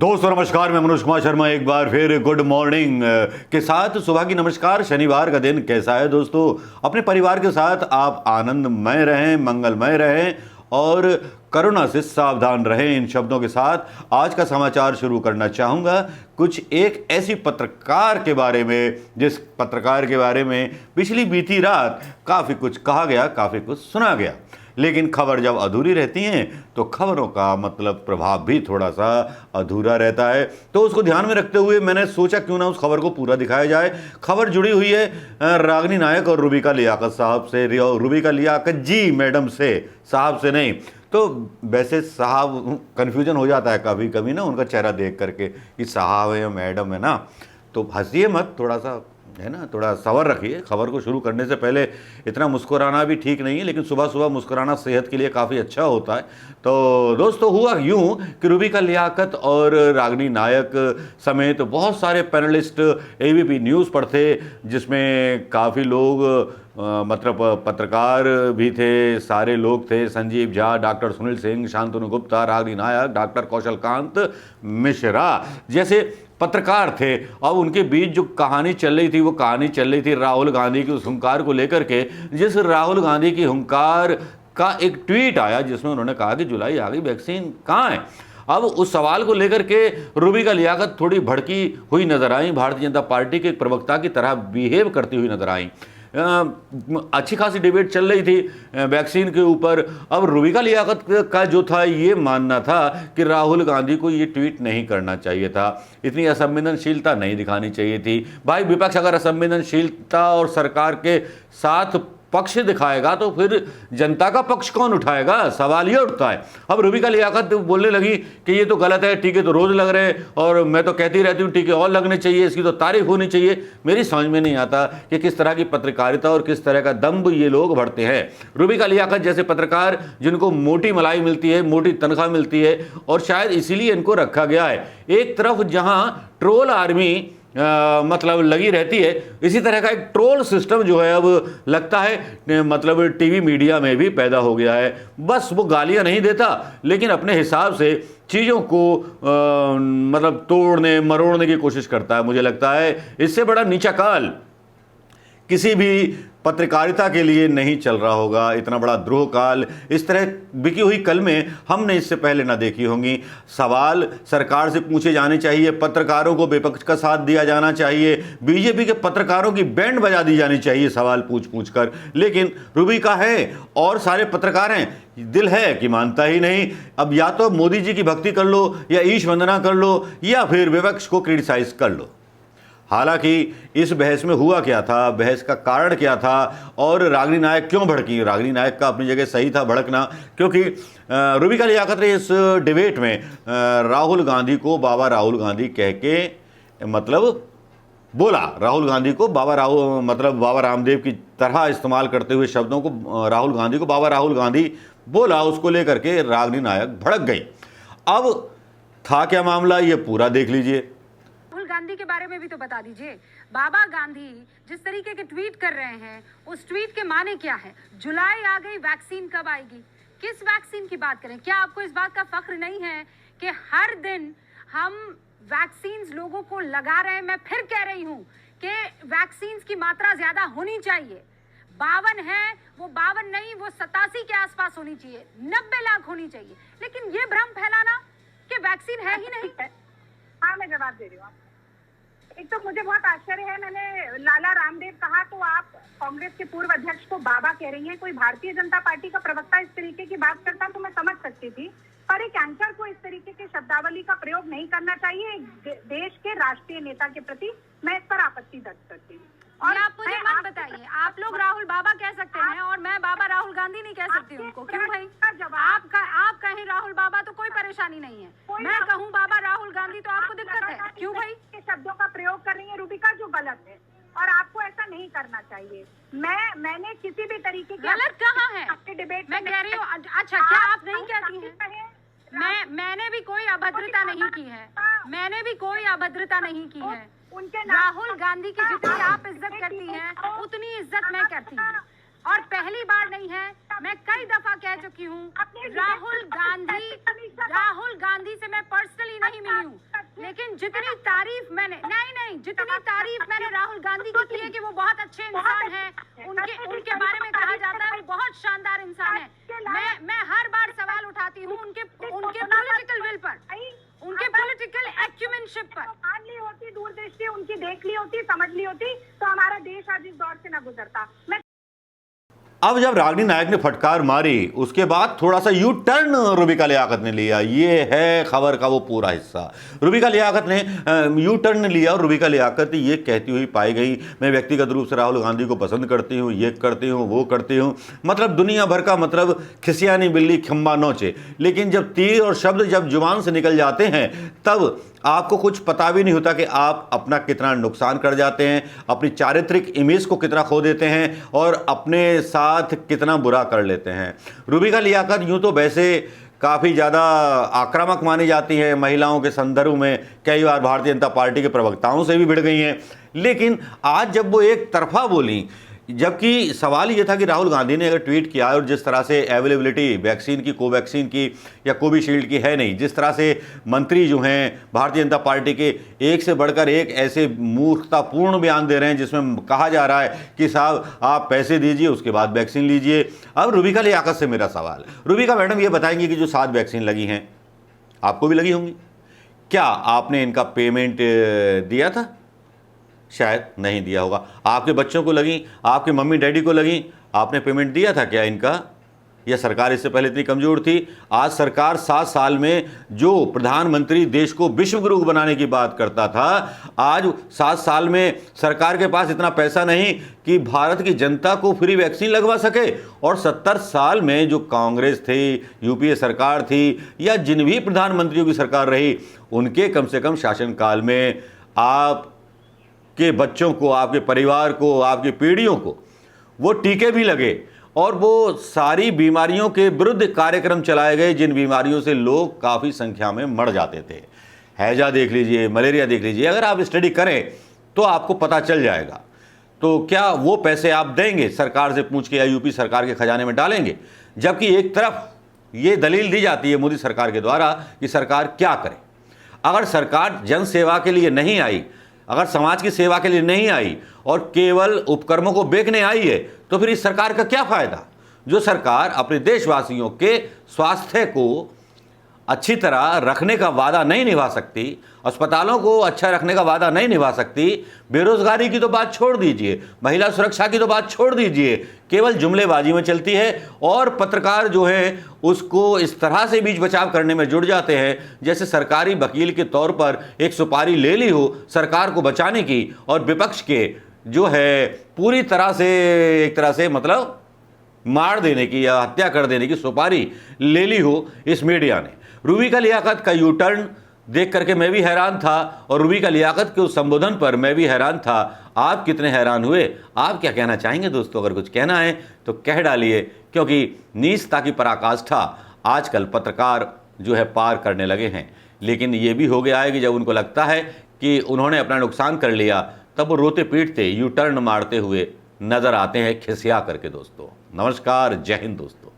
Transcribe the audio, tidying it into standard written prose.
दोस्तों नमस्कार, मैं मनोज कुमार शर्मा एक बार फिर गुड मॉर्निंग के साथ सुबह की नमस्कार। शनिवार का दिन कैसा है दोस्तों? अपने परिवार के साथ आप आनंदमय रहें, मंगलमय रहें और कोरोना से सावधान रहें। इन शब्दों के साथ आज का समाचार शुरू करना चाहूँगा कुछ एक ऐसी पत्रकार के बारे में जिस पत्रकार के बारे में पिछली बीती रात काफ़ी कुछ कहा गया, काफ़ी कुछ सुना गया। लेकिन खबर जब अधूरी रहती हैं तो खबरों का मतलब प्रभाव भी थोड़ा सा अधूरा रहता है। तो उसको ध्यान में रखते हुए मैंने सोचा क्यों ना उस खबर को पूरा दिखाया जाए। खबर जुड़ी हुई है रागिनी नायक और रूबिका लियाकत साहब से, रूबिका लियाकत जी मैडम से, साहब से नहीं। तो वैसे साहब कन्फ्यूजन हो जाता है कभी कभी ना उनका चेहरा देख करके कि साहब है या मैडम है ना, तो हंसिए मत, थोड़ा सा है ना, थोड़ा सबर रखिए। खबर को शुरू करने से पहले इतना मुस्कुराना भी ठीक नहीं है, लेकिन सुबह सुबह मुस्कुराना सेहत के लिए काफ़ी अच्छा होता है। तो दोस्तों हुआ यूँ कि रूबिका लियाकत और रागिनी नायक समेत बहुत सारे पैनलिस्ट एबीपी न्यूज़ पर थे, जिसमें काफ़ी लोग मतलब पत्रकार भी थे, सारे लोग थे। संजीव झा, डॉक्टर सुनील सिंह, शांतनु गुप्ता, रागिनी नायक, डॉक्टर कौशलकांत मिश्रा जैसे पत्रकार थे। अब उनके बीच जो कहानी चल रही थी वो कहानी चल रही थी राहुल गांधी की उस हुंकार को लेकर के, जिस राहुल गांधी की हुंकार का एक ट्वीट आया जिसमें उन्होंने कहा कि जुलाई आ गई, वैक्सीन कहाँ है। अब उस सवाल को लेकर के रूबिका लियाकत थोड़ी भड़की हुई नजर आई, भारतीय जनता पार्टी के एक प्रवक्ता की तरह बिहेव करती हुई नजर आई। अच्छी खासी डिबेट चल रही थी वैक्सीन के ऊपर। अब रूबिका लियाकत का जो था ये मानना था कि राहुल गांधी को ये ट्वीट नहीं करना चाहिए था, इतनी असंवेदनशीलता नहीं दिखानी चाहिए थी। भाई विपक्ष अगर असंवेदनशीलता और सरकार के साथ पक्ष दिखाएगा तो फिर जनता का पक्ष कौन उठाएगा, सवाल ये उठता है। अब रूबिका लियाकत बोलने लगी कि ये तो गलत है, टीके तो रोज लग रहे हैं और मैं तो कहती रहती हूँ टीके और लगने चाहिए, इसकी तो तारीफ होनी चाहिए। मेरी समझ में नहीं आता कि किस तरह की पत्रकारिता और किस तरह का दम्भ ये लोग भरते हैं। रूबिका लियाकत जैसे पत्रकार जिनको मोटी मलाई मिलती है, मोटी तनख्वाह मिलती है और शायद इसीलिए इनको रखा गया है। एक तरफ जहां ट्रोल आर्मी मतलब लगी रहती है, इसी तरह का एक ट्रोल सिस्टम जो है अब लगता है मतलब टीवी मीडिया में भी पैदा हो गया है। बस वो गालियां नहीं देता लेकिन अपने हिसाब से चीज़ों को मतलब तोड़ने मरोड़ने की कोशिश करता है। मुझे लगता है इससे बड़ा नीचा काल किसी भी पत्रकारिता के लिए नहीं चल रहा होगा। इतना बड़ा द्रोह काल, इस तरह बिकी हुई कलमें हमने इससे पहले ना देखी होंगी। सवाल सरकार से पूछे जाने चाहिए, पत्रकारों को विपक्ष का साथ दिया जाना चाहिए, बीजेपी के पत्रकारों की बैंड बजा दी जानी चाहिए सवाल पूछ पूछ कर। लेकिन रूबिका है और सारे पत्रकार हैं, दिल है कि मानता ही नहीं। अब या तो मोदी जी की भक्ति कर लो या ईश वंदना कर लो या फिर विपक्ष को क्रिटिसाइज कर लो। हालांकि इस बहस में हुआ क्या था, बहस का कारण क्या था और रागिनी नायक क्यों भड़की? रागिनी नायक का अपनी जगह सही था भड़कना, क्योंकि रूबिका लियाकत ने इस डिबेट में राहुल गांधी को बाबा राहुल गांधी कह के मतलब बोला, राहुल गांधी को बाबा रामदेव की तरह इस्तेमाल करते हुए शब्दों को राहुल गांधी को बाबा राहुल गांधी बोला। उसको लेकर के रागिनी नायक भड़क गई। अब था क्या मामला, ये पूरा देख लीजिए। गांधी के बारे में भी तो बता दीजिए। बाबा गांधी जिस तरीके के ट्वीट कर रहे हैं, उस ट्वीट के माने क्या है? जुलाई आ गई, वैक्सीन कब आएगी? किस वैक्सीन की बात करें? क्या आपको इस बात का फख्र नहीं है कि हर दिन हम वैक्सीन लोगों को लगा रहे हैं? मैं फिर कह रही हूं कि वैक्सीन की मात्रा ज्यादा होनी चाहिए। 52 है, वो 52 नहीं, वो 87 के आसपास होनी चाहिए, 90 लाख होनी चाहिए। लेकिन ये भ्रम फैलाना कि वैक्सीन है ही नहीं। हाँ, मैं जवाब दे रही हूँ। एक तो मुझे बहुत आश्चर्य है, मैंने लाला रामदेव कहा तो आप कांग्रेस के पूर्व अध्यक्ष को बाबा कह रही हैं। कोई भारतीय जनता पार्टी का प्रवक्ता इस तरीके की बात करता तो मैं समझ सकती थी, पर एक एंकर को इस तरीके के शब्दावली का प्रयोग नहीं करना चाहिए देश के राष्ट्रीय नेता के प्रति। मैं इस पर आपत्ति दर्ज करती हूँ। और आप मुझे मत बताइए, आप लोग राहुल बाबा कह सकते हैं और मैं बाबा राहुल गांधी नहीं कह सकती उनको। क्यों भाई? आप कहें राहुल बाबा तो कोई परेशानी नहीं है, मैं कहूँ बाबा राहुल गांधी तो आपको दिक्कत है। क्यों भाई? के शब्दों का प्रयोग कर रही है रूबिका, जो गलत है और आपको ऐसा नहीं करना चाहिए। मैंने किसी भी तरीके की गलत कहाँ है आपके डिबेट मैं कह रही हूँ। अच्छा, क्या आप नहीं कहती हैं? मैंने भी कोई अभद्रता नहीं की है, मैंने भी कोई अभद्रता नहीं की है। राहुल गांधी की जितनी आप इज्जत करती हैं उतनी इज्जत मैं करती हूँ और पहली बार नहीं है, मैं कई दफा कह चुकी हूँ। राहुल गांधी से मैं पर्सनली नहीं मिली हूँ, लेकिन जितनी तारीफ मैंने जितनी तारीफ मैंने राहुल गांधी की है कि वो बहुत अच्छे इंसान हैं, उनके बारे में कहा जाता है वो बहुत शानदार इंसान है। मैं हर बार सवाल उठाती हूँ उनके पॉलिटिकल विल पर, उनके पॉलिटिकल एक्यूमेनशिप पर। मान ली होती, दूरदृष्टि उनकी देख ली होती, समझ ली होती, तो हमारा देश आज इस दौर से न गुजरता। अब जब रागिनी नायक ने फटकार मारी उसके बाद थोड़ा सा यू टर्न रुबिका लियाकत ने लिया। ये है खबर का वो पूरा हिस्सा। रुबिका लियाकत ने यू टर्न लिया और रुबिका लियाकत ये कहती हुई पाई गई, मैं व्यक्तिगत रूप से राहुल गांधी को पसंद करती हूँ, ये करती हूँ, वो करती हूँ, मतलब दुनिया भर का, मतलब खिसियानी बिल्ली खम्बा नोचे। लेकिन जब तीर और शब्द जब जुबान से निकल जाते हैं तब आपको कुछ पता भी नहीं होता कि आप अपना कितना नुकसान कर जाते हैं, अपनी चारित्रिक इमेज को कितना खो देते हैं और अपने साथ कितना बुरा कर लेते हैं। रुबिका लियाकत यूं तो वैसे काफ़ी ज़्यादा आक्रामक मानी जाती है, महिलाओं के संदर्भ में कई बार भारतीय जनता पार्टी के प्रवक्ताओं से भी भिड़ गई हैं, लेकिन आज जब वो एक तरफा बोली, जबकि सवाल ये था कि राहुल गांधी ने अगर ट्वीट किया और जिस तरह से अवेलेबिलिटी वैक्सीन की, कोवैक्सीन की या कोविशील्ड की है नहीं, जिस तरह से मंत्री जो हैं भारतीय जनता पार्टी के एक से बढ़कर एक ऐसे मूर्खतापूर्ण बयान दे रहे हैं जिसमें कहा जा रहा है कि साहब आप पैसे दीजिए उसके बाद वैक्सीन लीजिए। अब रुबिका लियाकत से मेरा सवाल, रुबिका मैडम ये बताएंगी कि जो 7 वैक्सीन लगी हैं आपको भी लगी होंगी, क्या आपने इनका पेमेंट दिया था? शायद नहीं दिया होगा। आपके बच्चों को लगी, आपके मम्मी डैडी को लगी, आपने पेमेंट दिया था क्या इनका? यह सरकार इससे पहले इतनी कमज़ोर थी? आज सरकार 7 साल में जो प्रधानमंत्री देश को विश्व गुरु बनाने की बात करता था, आज 7 साल में सरकार के पास इतना पैसा नहीं कि भारत की जनता को फ्री वैक्सीन लगवा सके। और 70 साल में जो कांग्रेस थी, यूपीए सरकार थी या जिन भी प्रधानमंत्रियों की सरकार रही, उनके कम से कम शासनकाल में आप के बच्चों को, आपके परिवार को, आपकी पीढ़ियों को वो टीके भी लगे और वो सारी बीमारियों के विरुद्ध कार्यक्रम चलाए गए जिन बीमारियों से लोग काफ़ी संख्या में मर जाते थे। हैजा देख लीजिए, मलेरिया देख लीजिए, अगर आप स्टडी करें तो आपको पता चल जाएगा। तो क्या वो पैसे आप देंगे सरकार से पूछ के या यूपी सरकार के खजाने में डालेंगे? जबकि एक तरफ ये दलील दी जाती है मोदी सरकार के द्वारा कि सरकार क्या करे। अगर सरकार जन सेवा के लिए नहीं आई, अगर समाज की सेवा के लिए नहीं आई और केवल उपक्रमों को बेचने आई है, तो फिर इस सरकार का क्या फायदा? जो सरकार अपने देशवासियों के स्वास्थ्य को अच्छी तरह रखने का वादा नहीं निभा सकती, अस्पतालों को अच्छा रखने का वादा नहीं निभा सकती, बेरोजगारी की तो बात छोड़ दीजिए, महिला सुरक्षा की तो बात छोड़ दीजिए, केवल जुमलेबाजी में चलती है और पत्रकार जो है उसको इस तरह से बीच बचाव करने में जुड़ जाते हैं जैसे सरकारी वकील के तौर पर एक सुपारी ले ली हो सरकार को बचाने की और विपक्ष के जो है पूरी तरह से एक तरह से मतलब मार देने की या हत्या कर देने की सुपारी ले ली हो इस मीडिया ने। रुबिका लियाकत का यू टर्न देख करके मैं भी हैरान था और रुबिका लियाकत के उस संबोधन पर मैं भी हैरान था। आप कितने हैरान हुए? आप क्या कहना चाहेंगे दोस्तों? अगर कुछ कहना है तो कह डालिए, क्योंकि नीचता की पराकाष्ठा आजकल पत्रकार जो है पार करने लगे हैं। लेकिन ये भी हो गया है कि जब उनको लगता है कि उन्होंने अपना नुकसान कर लिया तब वो रोते पीटते यू टर्न मारते हुए नजर आते हैं खिसिया करके। दोस्तों नमस्कार, जय हिंद दोस्तों।